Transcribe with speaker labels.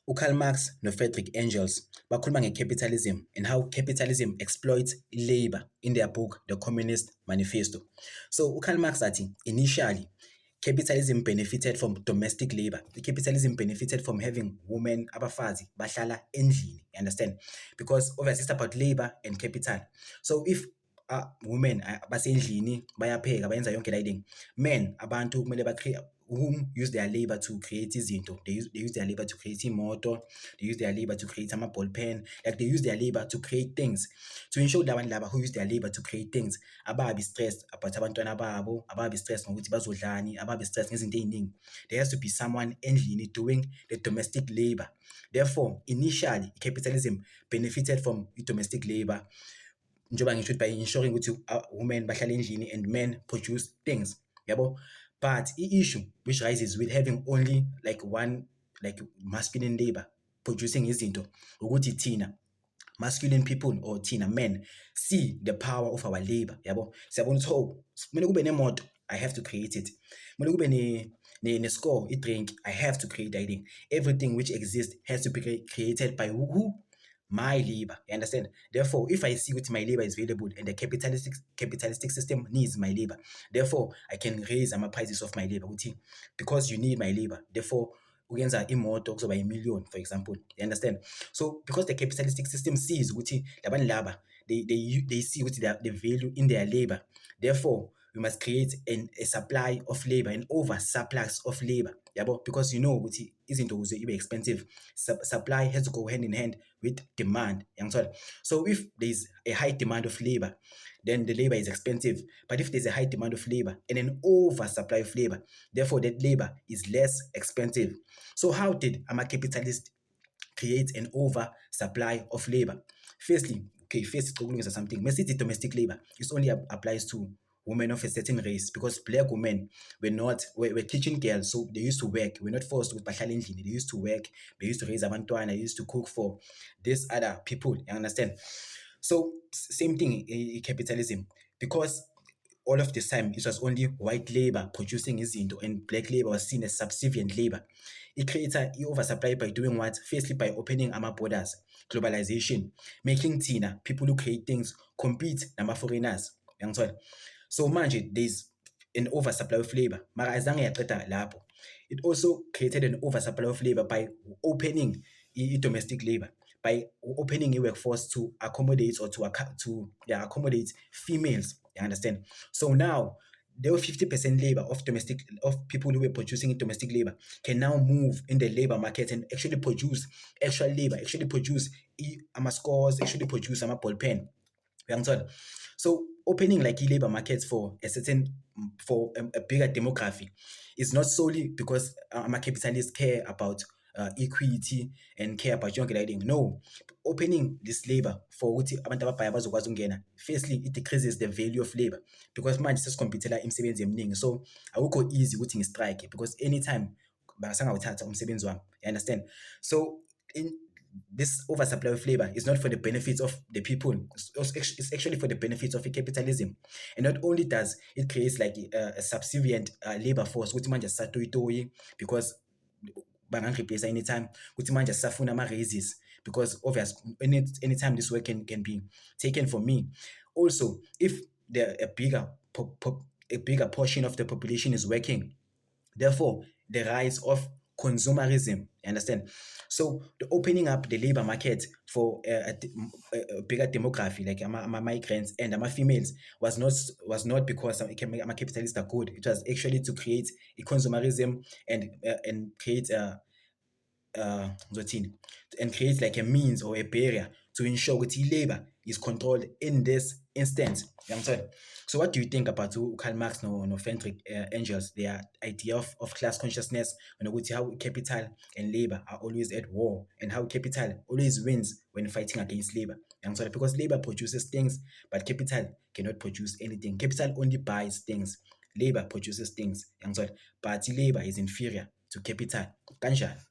Speaker 1: uKarl Marx noFriedrich Engels bakhuluma nge-capitalism and how capitalism exploits labor in their book The Communist Manifesto. So uKarl Marx athi initially capitalism benefited from domestic labor. The capitalism benefited from having women abafazi bahlala endlini, you understand? Because obviously it's about labor and capital. So if women basendlini bayapheka bayenza yonke la thing, men abantu kumele whom use their labor to create izinto. They use their labor to create imoto, they use their labor to create ball pen, like they use their labor to create things. To ensure labantu laba who use their labor to create things ababi stressed about abantwana babo, ababi stressed ngokuthi bazodlani, ababi stressed ngezinto eziningi. There has to be someone endlini doing the domestic labor. Therefore, initially capitalism benefited from domestic labor njengoba ngisho by ensuring ukuthi women bahlala endlini and men produce things, yabo. But the issue which rises with having only like one like masculine labor producing izinto ukuthi thina masculine people or thina men see the power of our labor, yabo. Siyabona ukuthi oh kumele kube nemoto, I have to create it. Kumele kube ne-score, i-drink, I have to create that thing. Everything which exists has to be created by who? My labor, you understand? Therefore, if I see what my labor is available and the capitalistic system needs my labor, therefore I can raise my prices of my labor because you need my labor. Therefore, ugenza imoto kuzoba $1,000,000, for example, you understand? So because the capitalistic system sees ukuthi labantu laba they see what the value in their labor, therefore we must create a supply of labor, an oversurplus of labor, yabo, because you know ukuthi izinto ukuze ibe expensive, supply has to go hand in hand with demand. So if there's a high demand of labor, then the labor is expensive. But if there's a high demand of labor and an oversupply of labor, therefore that labor is less expensive. So how did a capitalist create an oversupply of labor? Firstly, something. Mostly domestic labor. This only applies to women of a certain race, because black women were kitchen girls, so they used to work. We're not forced with bahlala endlini. They used to work. They used to raise abantwana. They used to cook for these other people. You understand? So same thing in capitalism, because all of this time it was only white labor producing izinto and black labor was seen as subservient labor. It creates an oversupply by doing what? Firstly, by opening our borders, globalization, making tina people who create things compete nama foreigners. So manje there's an oversupply of labor. Mara azange yaqeda lapho. It also created an oversupply of labor by opening domestic labor, by opening a workforce to accommodate or to accommodate females. You understand? So now there were 50% labor of people who were producing domestic labor can now move in the labor market and actually produce actual labor, actually produce scores, actually produce ball pen. You understand? So opening like labor markets for a bigger demography is not solely because capitalists care about equity and care about young lighting. No, opening this labor for ukuthi abantu ababhaya bazokwazi ukungena. Firstly, it decreases the value of labor because manje sesicomputela imisebenzi eminingi, so awukho easy ukuthi ngistrike because anytime basangawuthatha umsebenzi wami. You understand? So in this oversupply of labor is not for the benefits of the people. It's actually for the benefits of capitalism. And not only does it create like a subservient labor force, which manje satoyi because bangang-replace anytime, which manje safuna ama-raises because obvious anytime this work can be taken from me. Also, if a bigger portion of the population is working, therefore the rise of consumerism, you understand? So the opening up the labor market for a bigger demography like migrants and females was not because capitalists are good. It was actually to create a consumerism and create like a means or a barrier to ensure that labor is controlled in this instance. You understand? So what do you think about Karl Marx and Friedrich Engels, their idea of class consciousness, and how capital and labor are always at war and how capital always wins when fighting against labor? Because labor produces things, but capital cannot produce anything. Capital only buys things. Labor produces things. But labor is inferior to capital. Kanjani?